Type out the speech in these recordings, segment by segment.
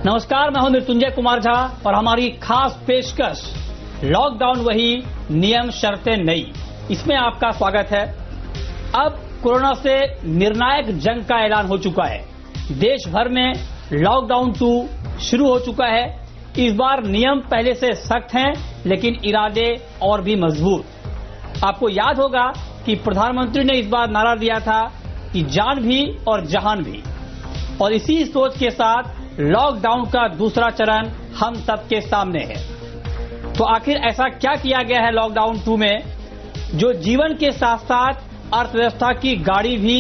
नमस्कार, मैं हूं मृत्युंजय कुमार झा और हमारी खास पेशकश लॉकडाउन वही, नियम शर्तें नई, इसमें आपका स्वागत है। अब कोरोना से निर्णायक जंग का ऐलान हो चुका है। देश भर में लॉकडाउन 2 शुरू हो चुका है। इस बार नियम पहले से सख्त हैं, लेकिन इरादे और भी मजबूत। आपको याद होगा कि प्रधानमंत्री ने इस बार नारा दिया था कि जान भी और जहान भी, और इसी सोच के साथ लॉकडाउन का दूसरा चरण हम सबके सामने है। तो आखिर ऐसा क्या किया गया है लॉकडाउन 2 में, जो जीवन के साथ साथ अर्थव्यवस्था की गाड़ी भी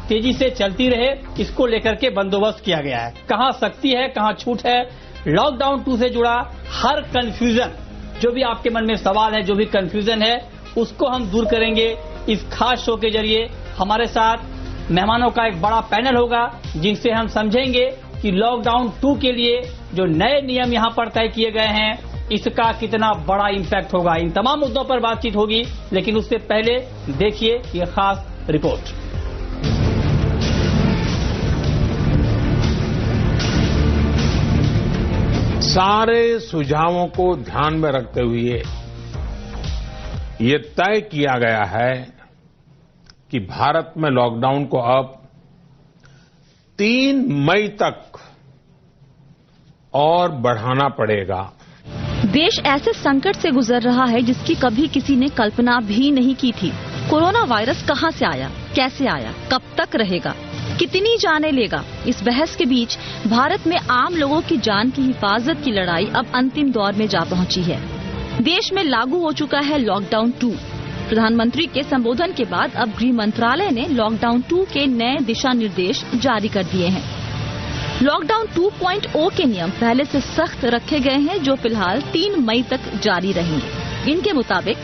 तेजी से चलती रहे, इसको लेकर के बंदोबस्त किया गया है। कहां सख्ती है, कहां छूट है, लॉकडाउन 2 से जुड़ा हर कंफ्यूजन, जो भी आपके मन में सवाल है, जो भी कंफ्यूजन है, उसको हम दूर करेंगे इस खास शो के जरिए। हमारे साथ मेहमानों का एक बड़ा पैनल होगा, जिनसे हम समझेंगे कि लॉकडाउन 2 के लिए जो नए नियम यहां पर तय किए गए हैं, इसका कितना बड़ा इंपैक्ट होगा। इन तमाम मुद्दों पर बातचीत होगी, लेकिन उससे पहले देखिए ये खास रिपोर्ट। सारे सुझावों को ध्यान में रखते हुए ये तय किया गया है कि भारत में लॉकडाउन को अब 3 मई तक और बढ़ाना पड़ेगा। देश ऐसे संकट से गुजर रहा है जिसकी कभी किसी ने कल्पना भी नहीं की थी। कोरोना वायरस कहां से आया, कैसे आया, कब तक रहेगा, कितनी जानें लेगा, इस बहस के बीच भारत में आम लोगों की जान की हिफाजत की लड़ाई अब अंतिम दौर में जा पहुंची है। देश में लागू हो चुका है लॉकडाउन 2। प्रधानमंत्री के संबोधन के बाद अब गृह मंत्रालय ने लॉकडाउन 2 के नए दिशा निर्देश जारी कर दिए हैं। लॉकडाउन 2.0 के नियम पहले से सख्त रखे गए हैं, जो फिलहाल 3 मई तक जारी रहेंगे। इनके मुताबिक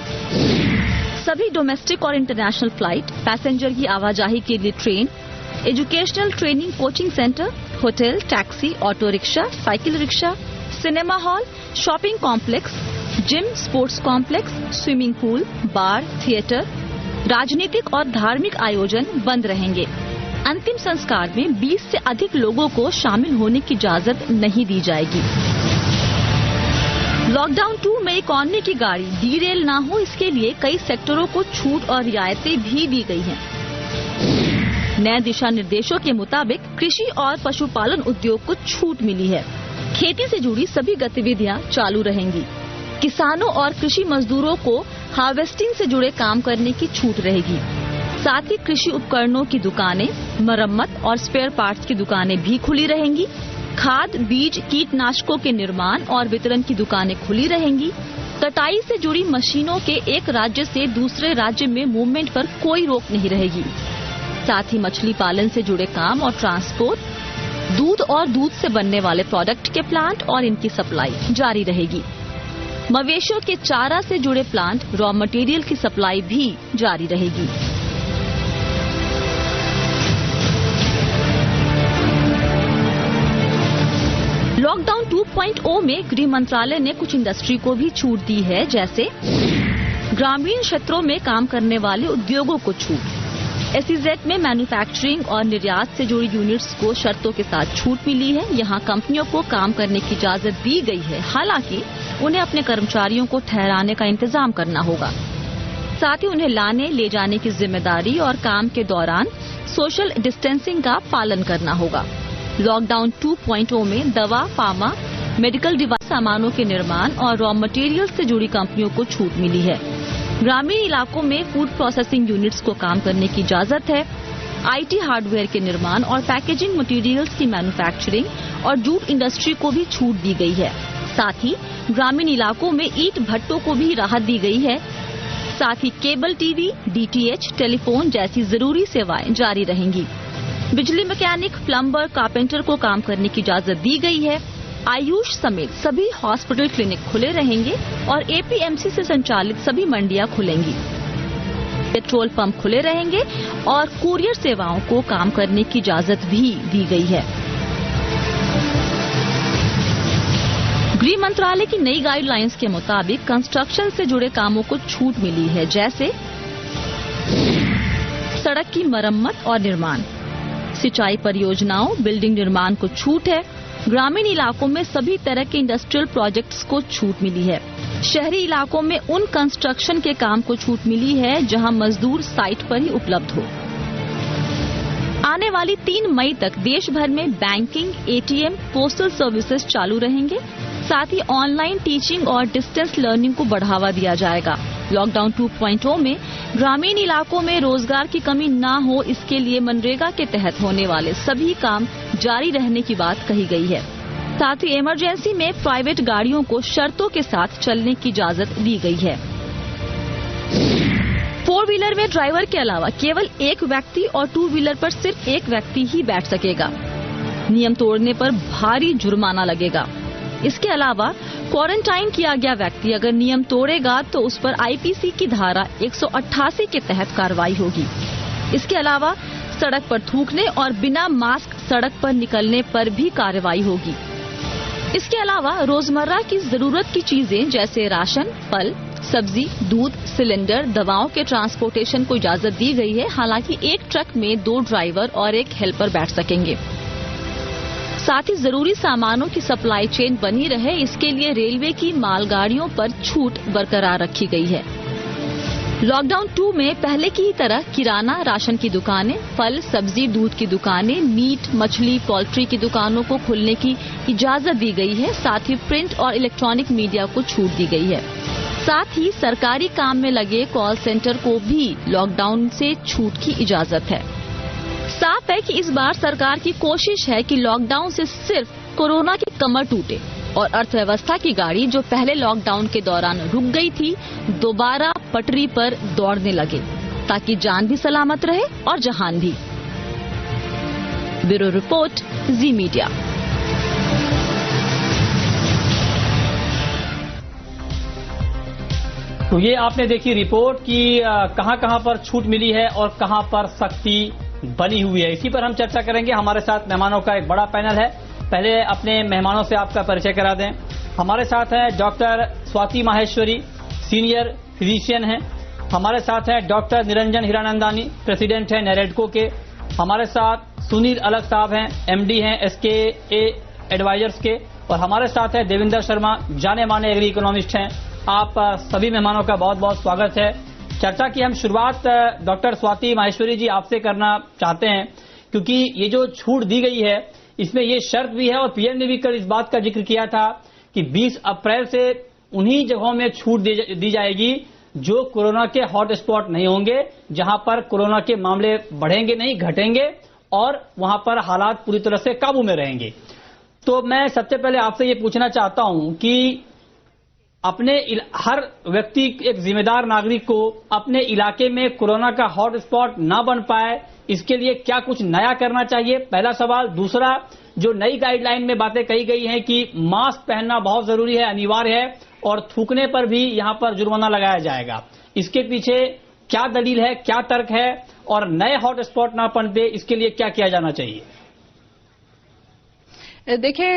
सभी डोमेस्टिक और इंटरनेशनल फ्लाइट, पैसेंजर की आवाजाही के लिए train, educational training coaching centre, hotel, taxi, auto rickshaw, cycle rickshaw, cinema hall, shopping complex, gym, sports complex, swimming pool, bar, theatre, राजनीतिक और धार्मिक आयोजन बंद रहेंगे। अंतिम संस्कार में 20 से अधिक लोगों को शामिल होने की इजाजत नहीं दी जाएगी। लॉकडाउन 2 में इकॉनमी की गाड़ी डीरेल ना हो, इसके लिए कई सेक्टरों को छूट और रियायतें भी दी गई हैं। नए दिशा निर्देशों के मुताबिक कृषि और पशुपालन उद्योग को छूट मिली है। खेती से जुड़ी सभी गतिविधियां चालू रहेंगी। किसानों और कृषि मजदूरों को हार्वेस्टिंग से जुड़े काम करने की छूट रहेगी। साथ ही कृषि उपकरणों की दुकानें, मरम्मत और स्पेयर पार्ट्स की दुकानें भी खुली रहेंगी। खाद, बीज, कीटनाशकों के निर्माण और वितरण की दुकानें खुली रहेंगी। कटाई से जुड़ी मशीनों के एक राज्य से दूसरे राज्य में मूवमेंट पर कोई रोक नहीं रहेगी। साथ ही मछली पालन से जुड़े काम और ट्रांसपोर्ट, दूध और दूध से बनने वाले प्रोडक्ट के प्लांट और इनकी सप्लाई जारी रहेगी। मवेशियों के चारा से जुड़े प्लांट, रॉ मटेरियल की सप्लाई भी जारी रहेगी। लॉकडाउन 2.0 में गृह मंत्रालय ने कुछ इंडस्ट्री को भी छूट दी है, जैसे ग्रामीण क्षेत्रों में काम करने वाले उद्योगों को छूट। SEZ में मैन्युफैक्चरिंग और निर्यात से जुड़ी यूनिट्स को शर्तों के साथ छूट मिली है। यहाँ कंपनियों को काम करने की इजाजत दी गई है, हालांकि उन्हें अपने कर्मचारियों को ठहराने का इंतजाम करना होगा। साथ ही उन्हें लाने ले जाने की जिम्मेदारी और काम के दौरान सोशल डिस्टेंसिंग का पालन करना होगा। लॉकडाउन 2.0 में दवा, फार्मा, मेडिकल डिवाइस, सामानों के निर्माण और रॉ मटेरियल से जुड़ी कंपनियों को छूट मिली है। ग्रामीण इलाकों में फूड प्रोसेसिंग यूनिट्स को काम करने की इजाजत है। IT हार्डवेयर के निर्माण और पैकेजिंग मटेरियल्स की मैन्युफैक्चरिंग और जूट इंडस्ट्री को भी छूट दी गई है। साथ ही ग्रामीण इलाकों में ईंट भट्टों को भी राहत दी गई है। साथ ही केबल टीवी, DTH, टेलीफोन जैसी जरूरी सेवाएं जारी रहेंगी। बिजली मैकेनिक, प्लम्बर, कारपेंटर को काम करने की इजाजत दी गई है। आयुष समेत सभी हॉस्पिटल, क्लिनिक खुले रहेंगे और APMC से संचालित सभी मंडियां खुलेंगी। पेट्रोल पंप खुले रहेंगे और कुरियर सेवाओं को काम करने की इजाजत भी दी गई है। गृह मंत्रालय की नई गाइडलाइंस के मुताबिक कंस्ट्रक्शन से जुड़े कामों को छूट मिली है, जैसे सड़क की मरम्मत और निर्माण, सिंचाई परियोजनाओं, बिल्डिंग निर्माण को छूट है। ग्रामीण इलाकों में सभी तरह के इंडस्ट्रियल प्रोजेक्ट्स को छूट मिली है। शहरी इलाकों में उन कंस्ट्रक्शन के काम को छूट मिली है जहां मजदूर साइट पर ही उपलब्ध हो। आने वाली 3 मई तक देश भर में बैंकिंग, एटीएम, पोस्टल सर्विसेज चालू रहेंगे। साथ ही ऑनलाइन टीचिंग और डिस्टेंस लर्निंग को बढ़ावा दिया जाएगा। लॉकडाउन 2.0 में ग्रामीण इलाकों में रोजगार की कमी न हो, इसके लिए मनरेगा के तहत होने वाले सभी काम जारी रहने की बात कही गई है। साथ ही इमरजेंसी में प्राइवेट गाड़ियों को शर्तों के साथ चलने की इजाजत दी गई है। 4 व्हीलर में ड्राइवर के अलावा केवल एक व्यक्ति और 2 व्हीलर पर सिर्फ एक व्यक्ति ही बैठ सकेगा। नियम तोड़ने पर भारी जुर्माना लगेगा। इसके अलावा क्वारंटाइन किया गया व्यक्ति अगर नियम तोड़ेगा तो उस पर आईपीसी की धारा 188 के तहत कार्रवाई होगी। इसके अलावा सड़क पर थूकने और बिना मास्क सड़क पर निकलने पर भी कार्रवाई होगी। इसके अलावा रोजमर्रा की जरूरत की चीजें जैसे राशन, फल, सब्जी, दूध, सिलेंडर, दवाओं के ट्रांसपोर्टेशन को इजाजत दी गई है। हालांकि एक ट्रक में 2 ड्राइवर और एक हेल्पर बैठ सकेंगे। साथ ही जरूरी सामानों की सप्लाई चेन बनी रहे, इसके लिए रेलवे की मालगाड़ियों पर छूट बरकरार रखी गई है। लॉकडाउन 2 में पहले की ही तरह किराना, राशन की दुकानें, फल, सब्जी, दूध की दुकानें, मीट, मछली, पोल्ट्री की दुकानों को खुलने की इजाजत दी गई है। साथ ही प्रिंट और इलेक्ट्रॉनिक मीडिया को छूट दी गई है। साथ ही सरकारी काम में लगे कॉल सेंटर को भी लॉकडाउन से छूट की इजाजत है। साफ है कि इस बार सरकार की कोशिश है कि लॉकडाउन से सिर्फ कोरोना की कमर टूटे और अर्थव्यवस्था की गाड़ी जो पहले लॉकडाउन के दौरान रुक गई थी दोबारा पटरी पर दौड़ने लगे, ताकि जान भी सलामत रहे और जहान भी। ब्यूरो रिपोर्ट, जी मीडिया। तो ये आपने देखी रिपोर्ट कि कहां-कहां पर छूट मिली है और कहां पर सख्ती बनी हुई है। इसी पर हम चर्चा करेंगे। हमारे साथ मेहमानों का एक बड़ा पैनल है। पहले अपने मेहमानों से आपका परिचय करा दें। हमारे साथ हैं doctor Swati Maheshwari, senior physician हैं। हमारे साथ हैं डॉक्टर निरंजन हीरानंदानी, प्रेसिडेंट हैं नैरेडको के। हमारे साथ सुनील अलग साहब हैं, एमडी हैं एसके एडवाइजर्स के। और हमारे साथ है देविंदर शर्मा, जाने माने एग्री इकोनॉमिस्ट हैं। आप सभी मेहमानों का बहुत बहुत स्वागत है। चर्चा की हम शुरुआत डॉक्टर स्वाति माहेश्वरी जी आपसे करना चाहते हैं, क्योंकि ये जो छूट दी गई है इसमें ये शर्त भी है और पीएम ने भी कल इस बात का जिक्र किया था कि 20 अप्रैल से उन्हीं जगहों में छूट दी जाएगी जो कोरोना के हॉटस्पॉट नहीं होंगे, जहां पर कोरोना के मामले बढ़ेंगे नहीं, घटेंगे और वहां पर हालात पूरी तरह से काबू में रहेंगे। तो मैं सबसे पहले आपसे ये पूछना चाहता हूं कि हर व्यक्ति, एक जिम्मेदार नागरिक को अपने इलाके में कोरोना का हॉटस्पॉट ना बन पाए, इसके लिए क्या कुछ नया करना चाहिए? पहला सवाल। दूसरा, जो नई गाइडलाइन में बातें कही गई हैं कि मास्क पहनना बहुत जरूरी है, अनिवार्य है और थूकने पर भी यहां पर जुर्माना लगाया जाएगा, इसके पीछे क्या दलील है, क्या तर्क है और नए हॉटस्पॉट ना पनपे इसके लिए क्या किया जाना चाहिए? देखिए,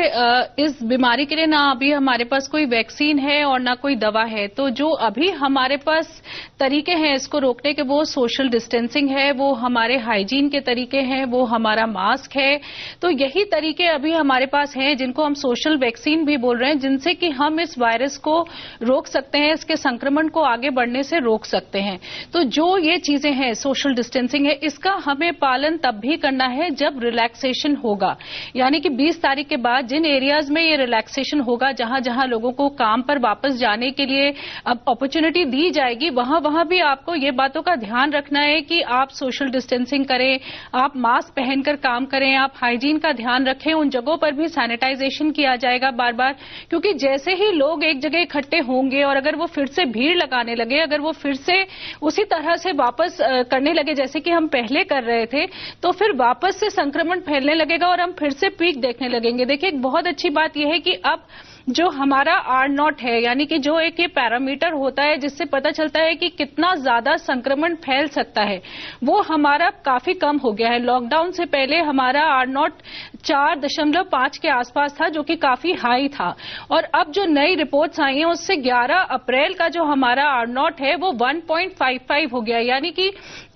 इस बीमारी के लिए ना अभी हमारे पास कोई वैक्सीन है और ना कोई दवा है। तो जो अभी हमारे पास तरीके हैं इसको रोकने के, वो सोशल डिस्टेंसिंग है, वो हमारे हाइजीन के तरीके हैं, वो हमारा मास्क है। तो यही तरीके अभी हमारे पास हैं जिनको हम सोशल वैक्सीन भी बोल रहे हैं, जिनसे कि हम इस वायरस को रोक सकते हैं, इसके संक्रमण को आगे बढ़ने से रोक सकते हैं। तो जो ये चीजें हैं, सोशल डिस्टेंसिंग है, इसका हमें पालन तब भी करना है जब रिलैक्सेशन होगा। यानी कि 20 तारीख के बाद जिन एरियाज में ये रिलैक्सेशन होगा, जहां जहां लोगों को काम पर वापस जाने के लिए अब अपॉर्चुनिटी दी जाएगी, वहां भी आपको ये बातों का ध्यान रखना है कि आप सोशल डिस्टेंसिंग करें, आप मास्क पहनकर काम करें, आप हाइजीन का ध्यान रखें। उन जगहों पर भी सैनिटाइजेशन किया जाएगा बार बार, क्योंकि जैसे ही लोग एक जगह इकट्ठे होंगे और अगर वो फिर से भीड़ लगाने लगे, अगर वो फिर से उसी तरह से वापस करने लगे जैसे कि हम पहले कर रहे थे, तो फिर वापस से संक्रमण फैलने लगेगा और हम फिर से पीक देखने लगेंगे। देखिए, एक बहुत अच्छी बात यह है कि अब जो हमारा R0 है, यानी कि जो एक ये पैरामीटर होता है जिससे पता चलता है कि कितना ज्यादा संक्रमण फैल सकता है, वो हमारा काफी कम हो गया है। लॉकडाउन से पहले हमारा R0 4.5 के आसपास था, जो कि काफी हाई था। और अब जो नई रिपोर्ट्स आई हैं उससे 11 अप्रैल का जो हमारा R0 है वो 1.55 हो गया, यानी कि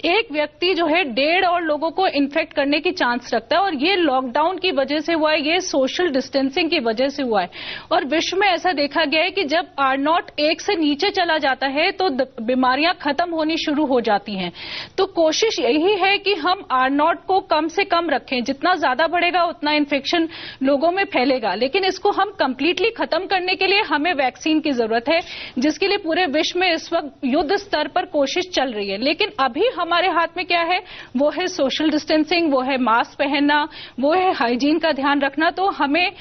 एक व्यक्ति जो है 1.5 और लोगों को इन्फेक्ट करने की चांस रखता है, और ये लॉकडाउन की वजह से हुआ है, ये सोशल डिस्टेंसिंग की वजह से हुआ है। और विश्व में ऐसा देखा गया है कि जब R0 1 से नीचे चला जाता है तो बीमारियां खत्म होनी शुरू हो जाती हैं। तो कोशिश यही है कि हम R0 को कम से कम रखें, जितना ज्यादा बढ़ेगा उतना इन्फेक्शन लोगों में फैलेगा, लेकिन इसको हम कंप्लीटली खत्म करने के लिए हमें वैक्सीन की जरूरत है, जिसके लिए पूरे विश्व में इस वक्त युद्ध स्तर पर कोशिश चल रही है। लेकिन अभी हमारे हाथ में क्या है, वो है सोशल डिस्टेंसिंग, वो है मास्क पहनना, वो है हाइजीन का ध्यान रखना। तो हमें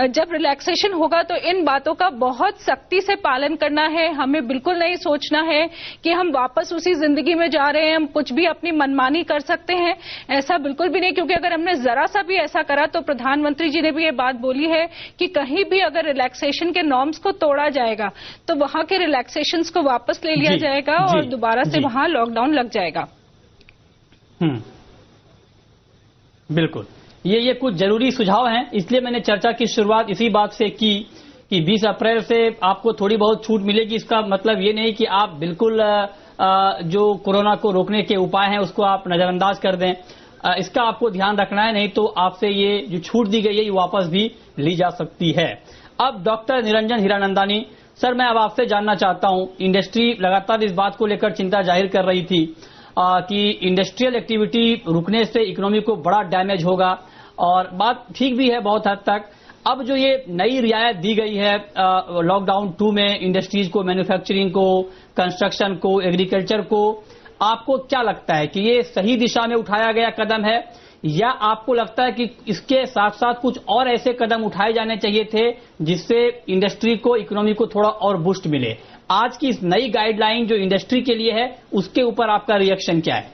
जब रिलैक्सेशन होगा तो इन बातों का बहुत सख्ती से पालन करना है। हमें बिल्कुल नहीं सोचना है कि हम वापस उसी जिंदगी में जा रहे हैं, हम कुछ भी अपनी मनमानी कर सकते हैं, ऐसा बिल्कुल भी नहीं। क्योंकि अगर हमने जरा सा भी ऐसा करा तो प्रधानमंत्री जी ने भी ये बात बोली है कि कहीं भी अगर रिलैक्सेशन के नॉर्म्स को तोड़ा जाएगा तो वहां के रिलैक्सेशंस को वापस ले लिया जाएगा और दोबारा से वहां लॉकडाउन लग जाएगा। बिल्कुल, ये कुछ जरूरी सुझाव हैं, इसलिए मैंने चर्चा की शुरुआत इसी बात से की कि 20 अप्रैल से आपको थोड़ी बहुत छूट मिलेगी। इसका मतलब ये नहीं कि आप बिल्कुल जो कोरोना को रोकने के उपाय हैं उसको आप नजरअंदाज कर दें। इसका आपको ध्यान रखना है, नहीं तो आपसे ये जो छूट दी गई है ये वापस भी ली जा सकती है। अब डॉक्टर निरंजन हीरानंदानी सर, मैं अब आपसे जानना चाहता हूं, इंडस्ट्री लगातार इस बात को लेकर चिंता जाहिर कर रही थी कि इंडस्ट्रियल एक्टिविटी रुकने से इकोनॉमी को बड़ा डैमेज होगा, और बात ठीक भी है बहुत हद तक। अब जो ये नई रियायत दी गई है लॉकडाउन 2 में इंडस्ट्रीज को, मैन्युफैक्चरिंग को, कंस्ट्रक्शन को, एग्रीकल्चर को, आपको क्या लगता है कि ये सही दिशा में उठाया गया कदम है, या आपको लगता है कि इसके साथ साथ कुछ और ऐसे कदम उठाए जाने चाहिए थे जिससे इंडस्ट्री को, इकोनॉमी को थोड़ा और बूस्ट मिले? आज की इस नई गाइडलाइन जो इंडस्ट्री के लिए है उसके ऊपर आपका रिएक्शन क्या है?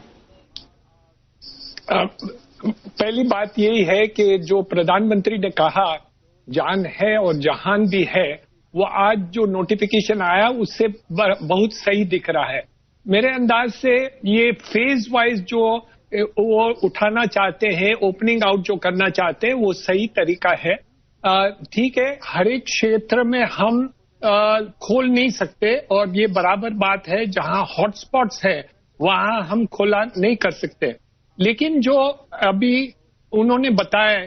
पहली बात यही है कि जो प्रधानमंत्री ने कहा जान है और जहान भी है, वो आज जो नोटिफिकेशन आया उससे बहुत सही दिख रहा है। मेरे अंदाज से ये फेज वाइज जो वो उठाना चाहते हैं, ओपनिंग आउट जो करना चाहते हैं, वो सही तरीका है। ठीक है, हर एक क्षेत्र में हम खोल नहीं सकते, और ये बराबर बात है, जहां हॉटस्पॉट्स है वहां हम खोला नहीं कर सकते। लेकिन जो अभी उन्होंने बताया,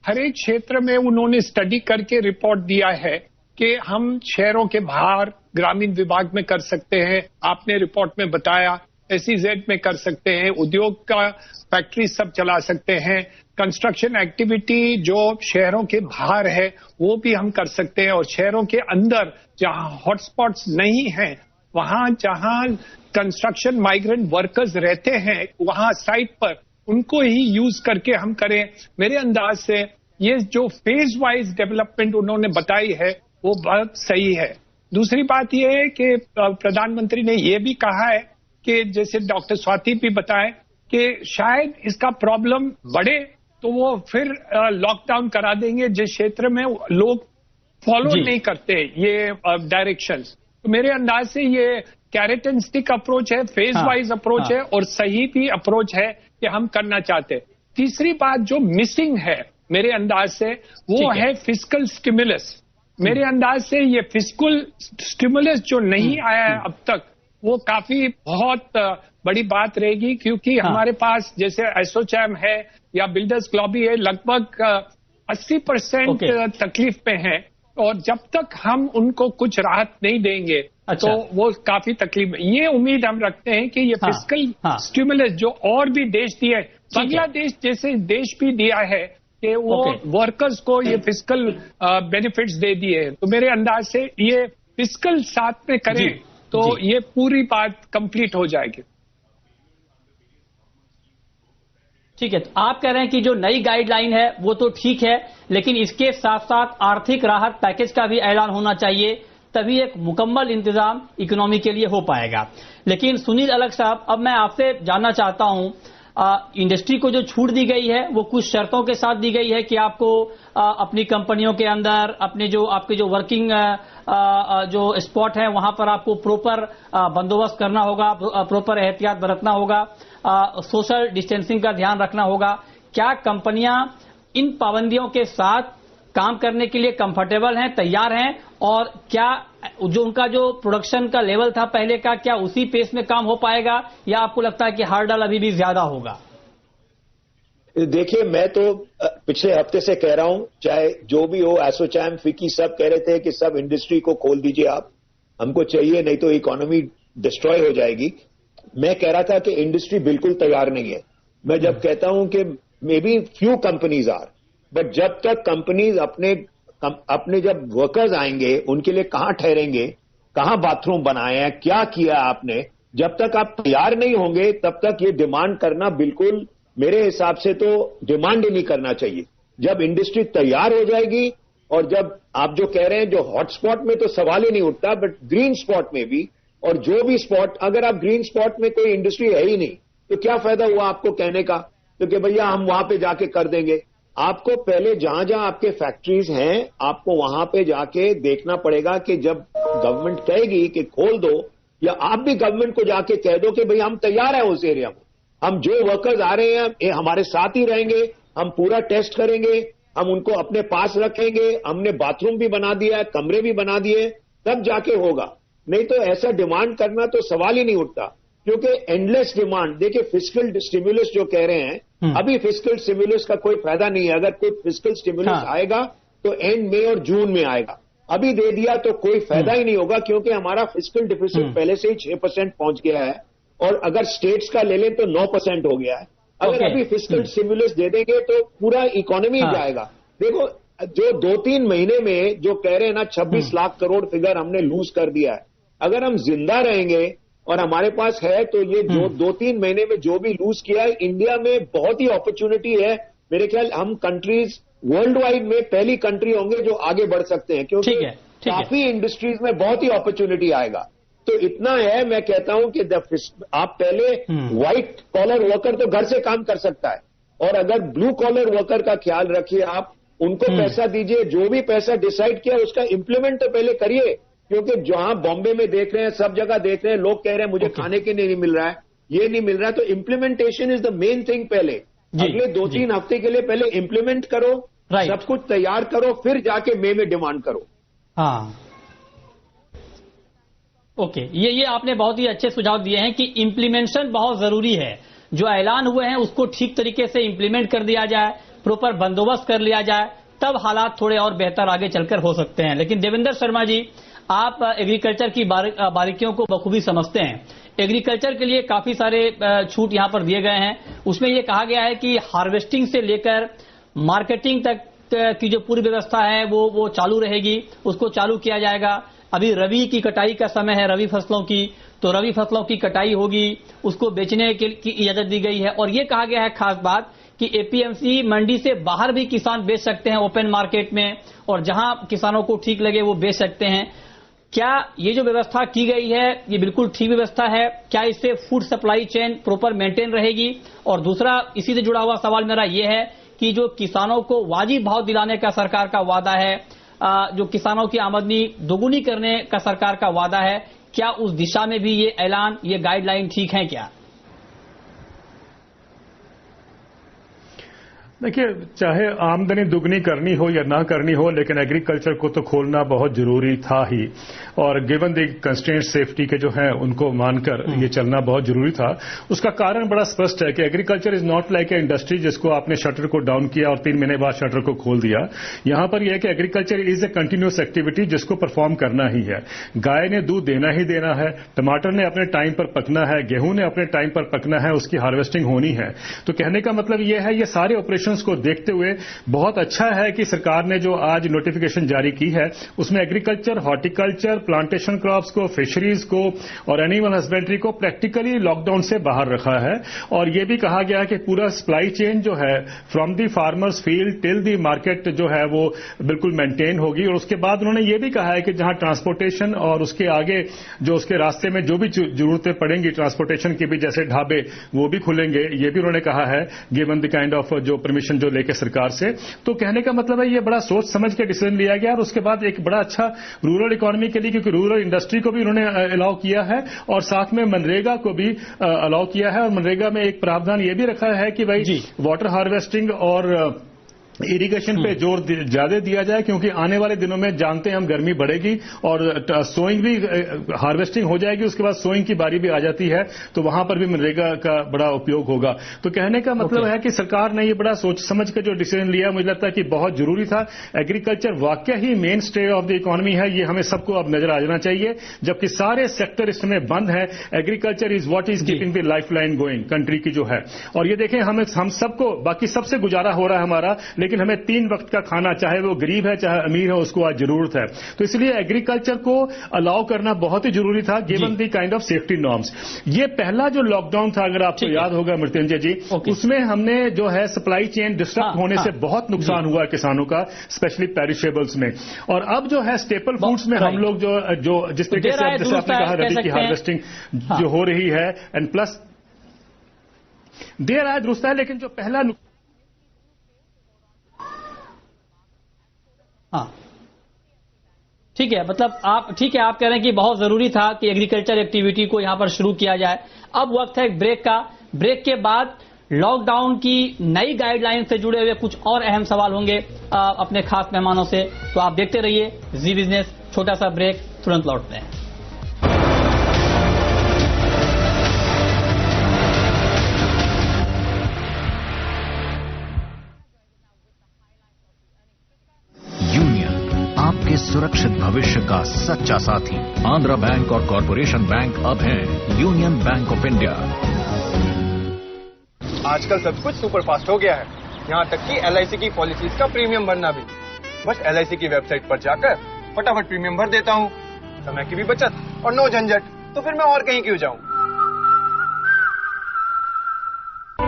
हर एक क्षेत्र में उन्होंने स्टडी करके रिपोर्ट दिया है कि हम शहरों के बाहर ग्रामीण विभाग में कर सकते हैं, आपने रिपोर्ट में बताया SEZ में कर सकते हैं, उद्योग का फैक्ट्री सब चला सकते हैं, कंस्ट्रक्शन एक्टिविटी जो शहरों के बाहर है वो भी हम कर सकते हैं, और शहरों के अंदर जहां हॉटस्पॉट्स नहीं हैं, वहां जहां कंस्ट्रक्शन माइग्रेंट वर्कर्स रहते हैं वहां साइट पर उनको ही यूज करके हम करें। मेरे अंदाज से ये जो फेज वाइज डेवलपमेंट उन्होंने बताई है वो बहुत सही है। दूसरी बात यह है कि प्रधानमंत्री ने ये भी कहा है कि जैसे डॉक्टर स्वाति भी बताए कि शायद इसका प्रॉब्लम बढ़े तो वो फिर लॉकडाउन करा देंगे जिस क्षेत्र में लोग फॉलो नहीं करते ये डायरेक्शंस। तो मेरे अंदाज से ये कैरेट एंड स्टिक अप्रोच है, फेज वाइज अप्रोच है, और सही भी अप्रोच है कि हम करना चाहते हैं। तीसरी बात जो मिसिंग है मेरे अंदाज से वो है फिस्कल स्टिमुलस। मेरे अंदाज से ये फिस्कल स्टिमुलस जो नहीं आया है अब तक, वो काफी बहुत बड़ी बात रहेगी, क्योंकि हमारे पास जैसे एसोचैम है या बिल्डर्स लॉबी है, लगभग 80% तकलीफ पे है, और जब तक हम उनको कुछ राहत नहीं देंगे तो वो काफी तकलीफ है। ये उम्मीद हम रखते हैं कि ये फिस्कल स्टिमुलस जो और भी देश दिए, बांग्लादेश जैसे देश भी दिया है कि वो वर्कर्स को ये फिस्कल बेनिफिट्स दे दिए हैं, तो मेरे अंदाज से ये फिस्कल साथ में करें तो ये पूरी बात कंप्लीट हो जाएगी। ठीक है, तो आप कह रहे हैं कि जो नई गाइडलाइन है वो तो ठीक है, लेकिन इसके साथ साथ आर्थिक राहत पैकेज का भी ऐलान होना चाहिए, तभी एक मुकम्मल इंतजाम इकोनॉमी के लिए हो पाएगा। लेकिन सुनील अलग साहब, अब मैं आपसे जानना चाहता हूं, इंडस्ट्री को जो छूट दी गई है वो कुछ शर्तों के साथ दी गई है कि आपको अपनी कंपनियों के अंदर अपने जो आपके जो वर्किंग जो स्पॉट है वहां पर आपको प्रॉपर बंदोबस्त करना होगा, प्रॉपर एहतियात बरतना होगा, सोशल डिस्टेंसिंग का ध्यान रखना होगा। क्या कंपनियां इन पाबंदियों के साथ काम करने के लिए कंफर्टेबल हैं, तैयार हैं, और क्या जो उनका जो प्रोडक्शन का लेवल था पहले का, क्या उसी पेस में काम हो पाएगा, या आपको लगता है कि हर्डल अभी भी ज्यादा होगा? देखिए, मैं तो पिछले हफ्ते से कह रहा हूं, चाहे जो भी हो, एसोचैम, फिकी सब कह रहे थे कि सब इंडस्ट्री को खोल दीजिए आप, हमको चाहिए, नहीं तो इकोनॉमी डिस्ट्रॉय हो जाएगी। मैं कह रहा था कि इंडस्ट्री बिल्कुल तैयार नहीं है। मैं जब कहता हूं कि maybe few companies are, but जब तक कंपनीज अपने जब वर्कर्स आएंगे उनके लिए कहां ठहरेंगे, कहां बाथरूम बनाए हैं, क्या किया आपने, जब तक आप तैयार नहीं होंगे तब तक ये डिमांड करना बिल्कुल मेरे हिसाब से तो डिमांड ही नहीं करना चाहिए। जब इंडस्ट्री तैयार हो जाएगी, और जब आप जो कह रहे हैं जो हॉटस्पॉट में तो सवाल ही नहीं उठता, बट ग्रीन स्पॉट में भी, और जो भी स्पॉट, अगर आप ग्रीन स्पॉट में कोई इंडस्ट्री है ही नहीं तो क्या फायदा हुआ आपको कहने का, तो कि भैया हम वहां पे जाके कर देंगे। आपको पहले जहां जहां आपके फैक्ट्रीज हैं आपको वहां पे जाके देखना पड़ेगा कि जब गवर्नमेंट कहेगी कि खोल दो, या आप भी गवर्नमेंट को जाके कह दो कि भाई हम तैयार हैं उस एरिया में, हम जो वर्कर्स आ रहे हैं ये हमारे साथ ही रहेंगे, हम पूरा टेस्ट करेंगे, हम उनको अपने पास रखेंगे, हमने बाथरूम भी बना दिया है, कमरे भी बना दिए, तब जाके होगा। नहीं तो ऐसा डिमांड करना तो सवाल ही नहीं उठता, क्योंकि एंडलेस डिमांड। देखिए, फिस्कल स्टिमुलस जो कह रहे हैं, अभी फिस्कल स्टिमुलस का कोई फायदा नहीं है। अगर कोई फिस्कल स्टिमुलस आएगा तो एंड मई और जून में आएगा, अभी दे दिया तो कोई फायदा ही नहीं होगा, क्योंकि हमारा फिस्कल डिफिसिट पहले से ही 6% पहुंच गया है, और अगर स्टेट्स का ले लें तो 9% हो गया है। अगर अभी फिस्कल स्टिमुलस दे देंगे तो पूरा इकोनॉमी जाएगा। देखो, जो 2-3 महीने में जो कह रहे हैं ना 26 लाख करोड़ फिगर हमने लूज कर दिया है, अगर हम जिंदा रहेंगे और हमारे पास है तो ये जो 2-3 महीने में जो भी लूज किया है, इंडिया में बहुत ही अपॉर्चुनिटी है। मेरे ख्याल हम कंट्रीज वर्ल्ड वाइड में पहली कंट्री होंगे जो आगे बढ़ सकते हैं, क्योंकि काफी इंडस्ट्रीज में बहुत ही अपॉर्चुनिटी आएगा। तो इतना है, मैं कहता हूं कि आप पहले व्हाइट कॉलर वर्कर तो घर से काम कर सकता है, और अगर ब्लू कॉलर वर्कर का ख्याल रखिए, आप उनको पैसा दीजिए, जो भी पैसा डिसाइड किया उसका इंप्लीमेंट तो पहले करिए, क्योंकि जहां बॉम्बे में देख रहे हैं, सब जगह देख रहे हैं, लोग कह रहे हैं मुझे खाने के लिए नहीं मिल रहा है, ये नहीं मिल रहा है, तो implementation is the main thing. पहले अगले 2-3 हफ्ते के लिए पहले इम्प्लीमेंट करो, सब कुछ तैयार करो, फिर जाके मई में डिमांड करो। हाँ, ओके, ये आपने बहुत ही अच्छे सुझाव दिए हैं कि इम्प्लीमेंटेशन बहुत जरूरी है। जो ऐलान हुए हैं उसको ठीक तरीके से इम्प्लीमेंट कर दिया जाए, प्रॉपर बंदोबस्त कर लिया जाए, तब हालात थोड़े और बेहतर आगे चलकर हो सकते हैं। लेकिन देवेंद्र शर्मा जी, आप एग्रीकल्चर की बारीकियों को बखूबी समझते हैं। एग्रीकल्चर के लिए काफी सारे छूट यहां पर दिए गए हैं। उसमें यह कहा गया है कि हार्वेस्टिंग से लेकर मार्केटिंग तक की जो पूरी व्यवस्था है वो चालू रहेगी, उसको चालू किया जाएगा। अभी रबी की कटाई का समय है, रबी फसलों की, तो रबी फसलों की कटाई होगी, उसको बेचने की इजाजत दी गई है। और ये कहा गया है खास बात कि एपीएमसी मंडी से बाहर भी किसान बेच सकते हैं ओपन मार्केट में, और जहां किसानों को ठीक लगे वो बेच सकते हैं। क्या ये जो व्यवस्था की गई है ये बिल्कुल ठीक व्यवस्था है? क्या इससे food supply chain proper maintain रहेगी? और दूसरा इसी से जुड़ा हुआ सवाल मेरा ये है कि जो किसानों को वाजिब भाव दिलाने का सरकार का वादा है, जो किसानों की आमदनी दोगुनी करने का सरकार का वादा है, क्या उस दिशा में भी ये ऐलान, ये गाइडलाइन ठीक है क्या? देखिए, चाहे आमदनी दुगनी करनी हो या ना करनी हो, लेकिन एग्रीकल्चर को तो खोलना बहुत जरूरी था ही, और गिवन द कंस्ट्रेंट सेफ्टी के जो हैं उनको मानकर ये चलना बहुत जरूरी था। उसका कारण बड़ा स्पष्ट है कि agriculture is not like a industry जिसको आपने शटर को डाउन किया और 3 महीने बाद शटर को खोल दिया। यहां पर यह है कि agriculture is a continuous activity जिसको परफॉर्म करना ही है। गाय ने दूध देना ही देना है, टमाटर ने अपने टाइम पर पकना है, गेहूं ने अपने टाइम पर पकना है, उसकी हार्वेस्टिंग होनी है। तो कहने का मतलब यह है, ये सारे ऑपरेशन को देखते हुए बहुत अच्छा है कि सरकार ने जो आज नोटिफिकेशन जारी की है उसमें एग्रीकल्चर, हॉर्टिकल्चर, प्लांटेशन क्रॉप्स को, फिशरीज को और एनिमल हस्बेंड्री को प्रैक्टिकली लॉकडाउन से बाहर रखा है। और यह भी कहा गया है कि पूरा सप्लाई चेन जो है from the farmers field till the market जो है वो बिल्कुल मेंटेन होगी। और उसके बाद उन्होंने ये भी कहा है कि जहां ट्रांसपोर्टेशन और उसके आगे जो उसके रास्ते में जो भी जरूरतें पड़ेंगी ट्रांसपोर्टेशन की भी, जैसे ढाबे, वो भी खुलेंगे। ये भी उन्होंने कहा है गिवन द काइंड ऑफ जो परमिशन जो लेके सरकार से। तो कहने का मतलब है ये बड़ा सोच समझ के डिसीजन लिया गया। और उसके बाद एक बड़ा अच्छा रूरल इकोनॉमी के लिए, क्योंकि रूरल इंडस्ट्री को भी उन्होंने अलाउ किया है और साथ में मनरेगा को भी अलाउ किया है। और मनरेगा में एक प्रावधान ये भी रखा है कि भाई वाटर हार्वेस्टिंग और इरिगेशन पे जोर ज्यादा दिया जाए, क्योंकि आने वाले दिनों में जानते हैं हम गर्मी बढ़ेगी और सोइंग भी, हार्वेस्टिंग हो जाएगी, उसके बाद सोइंग की बारी भी आ जाती है, तो वहां पर भी मनरेगा का बड़ा उपयोग होगा। तो कहने का मतलब है कि सरकार ने ये बड़ा सोच समझ कर जो डिसीजन लिया, मुझे लगता है कि बहुत जरूरी था। एग्रीकल्चर वाकई ही mainstay of the economy है, ये हमें सबको अब नजर आ जाना चाहिए, जबकि सारे सेक्टर इस समय बंद है। Agriculture is what is keeping the life line going country की जो है। और ये देखें, हम सबको बाकी सबसे गुजारा हो रहा है हमारा, लेकिन हमें 3 वक्त का खाना, चाहे वो गरीब है चाहे अमीर है, उसको आज जरूरत है। तो इसलिए एग्रीकल्चर को अलाउ करना बहुत ही जरूरी था, given the kind of safety norms. ये पहला जो लॉकडाउन था, अगर आपको याद होगा मृत्युंजय जी, उसमें हमने जो है सप्लाई चेन डिस्टर्ब होने से बहुत नुकसान हुआ किसानों का, स्पेशली पेरिशेबल्स में। और अब जो है स्टेपल फूड्स में हम लोग जो जिस तरीके से जैसे आपने कहा रबी की हार्वेस्टिंग जो हो रही है, एंड प्लस देर आए दुरुस्त है, लेकिन जो पहला ठीक है, मतलब आप ठीक है, आप कह रहे हैं कि बहुत जरूरी था कि एग्रीकल्चर एक्टिविटी को यहां पर शुरू किया जाए। अब वक्त है एक ब्रेक का। ब्रेक के बाद लॉकडाउन की नई गाइडलाइन से जुड़े हुए कुछ और अहम सवाल होंगे अपने खास मेहमानों से। तो आप देखते रहिए जी बिजनेस। छोटा सा ब्रेक, तुरंत लौटते हैं। आपके सुरक्षित भविष्य का सच्चा साथी। आंध्रा बैंक और कॉर्पोरेशन बैंक अब है यूनियन बैंक ऑफ इंडिया। आजकल सब कुछ सुपर फास्ट हो गया है, यहाँ तक कि LIC की पॉलिसीज का प्रीमियम भरना भी। बस LIC की वेबसाइट पर जाकर फटाफट प्रीमियम भर देता हूँ। समय की भी बचत और नो झंझट, तो फिर मैं और कहीं क्यों जाऊँ।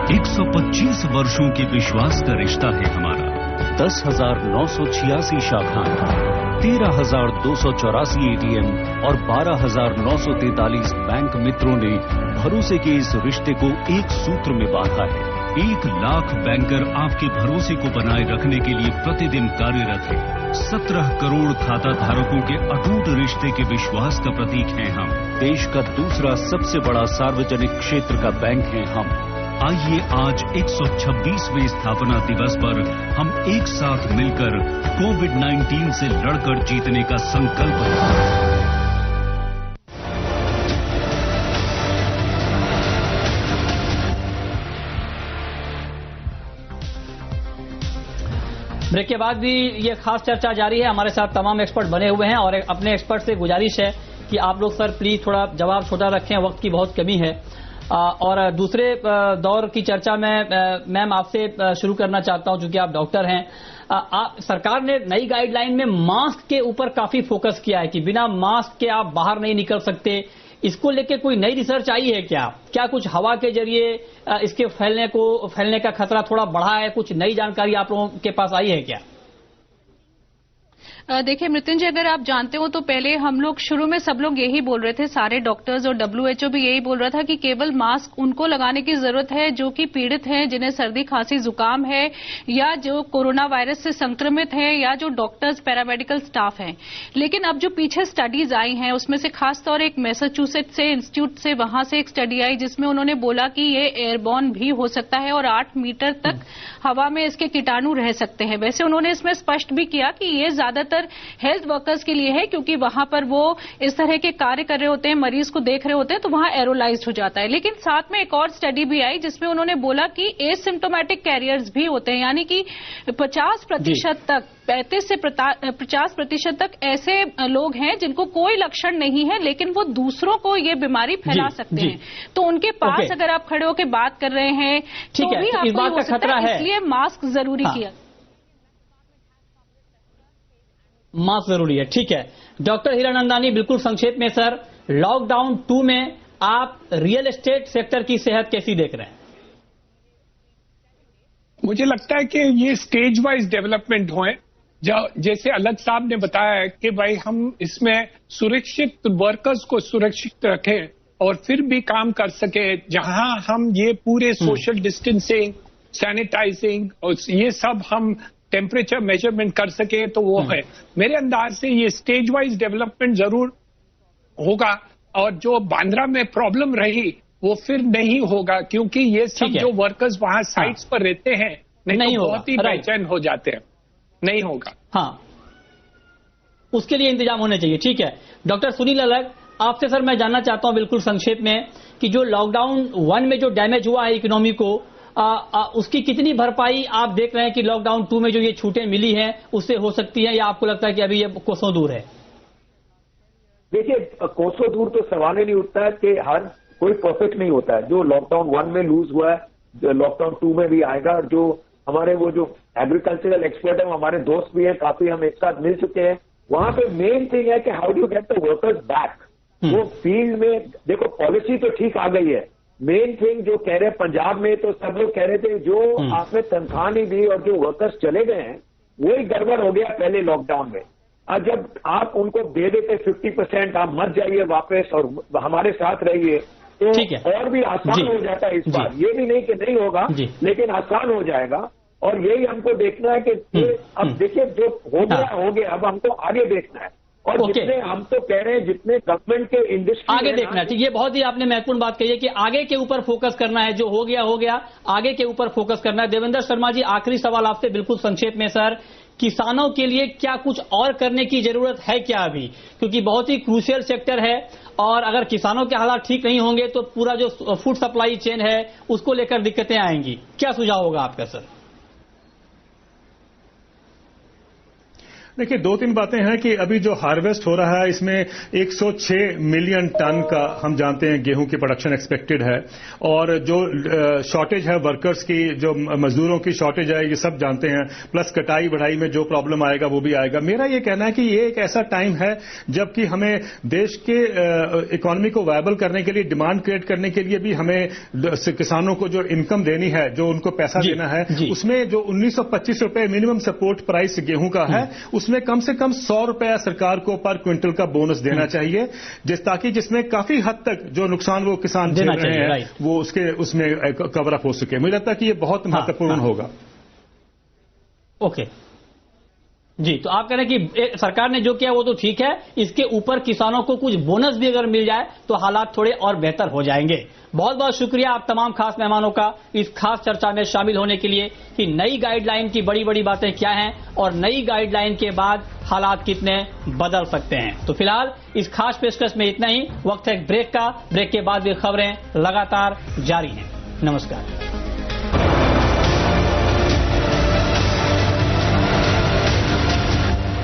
125 वर्षों के विश्वास का रिश्ता है हमारा। 10,986 शाखाएं, 13,284 ATM और 12,943 बैंक मित्रों ने भरोसे के इस रिश्ते को एक सूत्र में बांधा है। 1 लाख बैंकर आपके भरोसे को बनाए रखने के लिए प्रतिदिन कार्यरत हैं। 17 करोड़ खाता धारकों के अटूट रिश्ते के विश्वास का प्रतीक हैं हम। देश का दूसरा सबसे बड़ा सार्वजनिक क्षेत्र का बैंक हैं हम। आइए आज 126वें स्थापना दिवस पर हम एक साथ मिलकर कोविड-19 से लड़कर जीतने का संकल्प लें। ब्रेक के बाद भी ये खास चर्चा जारी है। हमारे साथ तमाम एक्सपर्ट बने हुए हैं और अपने एक्सपर्ट से गुजारिश है कि आप लोग सर प्लीज थोड़ा जवाब छोटा रखें, वक्त की बहुत कमी है। और दूसरे दौर की चर्चा में मैम आपसे शुरू करना चाहता हूं, चूंकि आप डॉक्टर हैं। सरकार ने नई गाइडलाइन में मास्क के ऊपर काफी फोकस किया है कि बिना मास्क के आप बाहर नहीं निकल सकते। इसको लेके कोई नई रिसर्च आई है क्या कुछ हवा के जरिए इसके फैलने का खतरा थोड़ा बढ़ा है? कुछ नई जानकारी आप लोगों के पास आई है क्या? देखिए मृत्युंजय, अगर आप जानते हो तो पहले हम लोग शुरू में सब लोग यही बोल रहे थे, सारे डॉक्टर्स और WHO भी यही बोल रहा था कि केवल मास्क उनको लगाने की जरूरत है जो कि पीड़ित हैं, जिन्हें सर्दी खांसी जुकाम है या जो कोरोना वायरस से संक्रमित हैं या जो डॉक्टर्स पैरामेडिकल स्टाफ हैं। लेकिन अब जो पीछे स्टडीज आई हैं उसमें से खासतौर एक मैसाचुसेट्स से इंस्टीट्यूट से वहां से एक स्टडी आई जिसमें उन्होंने बोला कि ये एयरबॉर्न भी हो सकता है और 8 मीटर तक हवा में इसके कीटाणु रह सकते हैं। वैसे उन्होंने इसमें स्पष्ट भी किया कि ये ज्यादातर हेल्थ वर्कर्स के लिए है, क्योंकि वहां पर वो इस तरह के कार्य कर रहे होते हैं, मरीज को देख रहे होते हैं, तो वहां एरोलाइज्ड हो जाता है। लेकिन साथ में एक और स्टडी भी आई जिसमें उन्होंने बोला कि एसिम्प्टोमेटिक कैरियर्स भी होते हैं, यानी कि 50% तक 35 से 50% तक ऐसे लोग हैं जिनको कोई लक्षण नहीं है लेकिन वो दूसरों को ये बीमारी फैला सकते हैं। तो उनके पास अगर आप खड़े होकर बात कर रहे हैं तो भी आपको हो सकता है, इसलिए मास्क जरूरी किया। मास्क जरूरी है, ठीक है। डॉक्टर हीरानंदानी, बिल्कुल संक्षेप में सर, लॉकडाउन 2 में आप रियल एस्टेट सेक्टर की सेहत कैसी देख रहे हैं? मुझे लगता है कि ये स्टेज वाइज डेवलपमेंट हुए। जैसे अलग साहब ने बताया है कि भाई हम इसमें सुरक्षित वर्कर्स को सुरक्षित रखें और फिर भी काम कर सके, जहां हम ये पूरे सोशल डिस्टेंसिंग, सैनिटाइजिंग और ये सब हम टेम्परेचर मेजरमेंट कर सके, तो वो है। मेरे अंदाज से ये स्टेज वाइज डेवलपमेंट जरूर होगा और जो बांद्रा में प्रॉब्लम रही वो फिर नहीं होगा, क्योंकि ये सब जो वर्कर्स वहां साइट्स पर रहते हैं नहीं होगा, बहुत ही बेचैन हो जाते हैं। नहीं होगा। हाँ, उसके लिए इंतजाम होने चाहिए। ठीक है डॉक्टर सुनील अलग, आपसे सर मैं जानना चाहता हूं बिल्कुल संक्षेप में कि जो लॉकडाउन 1 में जो डैमेज हुआ है इकोनॉमी को, उसकी कितनी भरपाई आप देख रहे हैं कि लॉकडाउन 2 में जो ये छूटें मिली हैं उससे हो सकती है, या आपको लगता है कि अभी ये कोसों दूर है? देखिए, कोसों दूर तो सवाल ही नहीं उठता है कि हर कोई परफेक्ट नहीं होता है। जो लॉकडाउन 1 में लूज हुआ है लॉकडाउन 2 में भी आएगा। और जो हमारे वो जो एग्रीकल्चरल एक्सपर्ट है वो हमारे दोस्त भी हैं, काफी हम एक साथ मिल चुके हैं। वहां पे मेन थिंग है कि how do get the workers back. वो फील्ड में देखो पॉलिसी तो ठीक आ गई है, मेन थिंग जो कह रहे हैं पंजाब में तो सब लोग कह रहे थे जो आपने तनख्वाह नहीं दी और जो वर्कर्स चले गए हैं वही गड़बड़ हो गया पहले लॉकडाउन में। और जब आप उनको दे देते 50% आप मत जाइए वापस और हमारे साथ रहिए तो और भी आसान हो जाता है इस बार। ये भी नहीं कि नहीं होगा लेकिन आसान हो जाएगा। और यही हमको देखना है कि अब देखिए जो हो गया अब हमको आगे देखना है। और जितने हम तो कह रहे हैं जितने गवर्नमेंट के इंडस्ट्री आगे देखना है। ये बहुत ही आपने महत्वपूर्ण बात कही है कि आगे के ऊपर फोकस करना है। जो हो गया आगे के ऊपर फोकस करना है। देवेंद्र शर्मा जी, आखिरी सवाल आपसे बिल्कुल संक्षेप में सर, किसानों के लिए क्या कुछ और करने की जरूरत है क्या अभी, क्योंकि बहुत ही क्रूशियल सेक्टर है और अगर किसानों के हालात ठीक नहीं होंगे तो पूरा जो फूड सप्लाई चेन है उसको लेकर दिक्कतें आएंगी। क्या सुझाव होगा आपका सर? देखिए 2-3 बातें हैं कि अभी जो हार्वेस्ट हो रहा है इसमें 106 मिलियन टन का हम जानते हैं गेहूं की प्रोडक्शन एक्सपेक्टेड है। और जो शॉर्टेज है वर्कर्स की, जो मजदूरों की शॉर्टेज है, ये सब जानते हैं। प्लस कटाई बढ़ाई में जो प्रॉब्लम आएगा वो भी आएगा। मेरा ये कहना है कि ये एक ऐसा टाइम है जबकि हमें देश के इकोनॉमी को वायबल करने के लिए, डिमांड क्रिएट करने के लिए भी हमें किसानों को जो इनकम देनी है, जो उनको पैसा देना है, उसमें जो 1925 रुपए मिनिमम सपोर्ट प्राइस गेहूं का है उसमें कम से कम 100 रुपया सरकार को पर क्विंटल का बोनस देना चाहिए, ताकि जिसमें काफी हद तक जो नुकसान वो किसान झेल रहे हैं वो उसमें कवर अप हो सके। मुझे लगता है कि ये बहुत महत्वपूर्ण होगा। ओके जी, तो आप कह रहे हैं कि सरकार ने जो किया वो तो ठीक है, इसके ऊपर किसानों को कुछ बोनस भी अगर मिल जाए तो हालात थोड़े और बेहतर हो जाएंगे। बहुत बहुत शुक्रिया आप तमाम खास मेहमानों का इस खास चर्चा में शामिल होने के लिए कि नई गाइडलाइन की बड़ी बड़ी बातें क्या हैं और नई गाइडलाइन के बाद हालात कितने बदल सकते हैं। तो फिलहाल इस खास पेशकश में इतना ही। वक्त है ब्रेक का। ब्रेक के बाद भी खबरें लगातार जारी हैं। नमस्कार।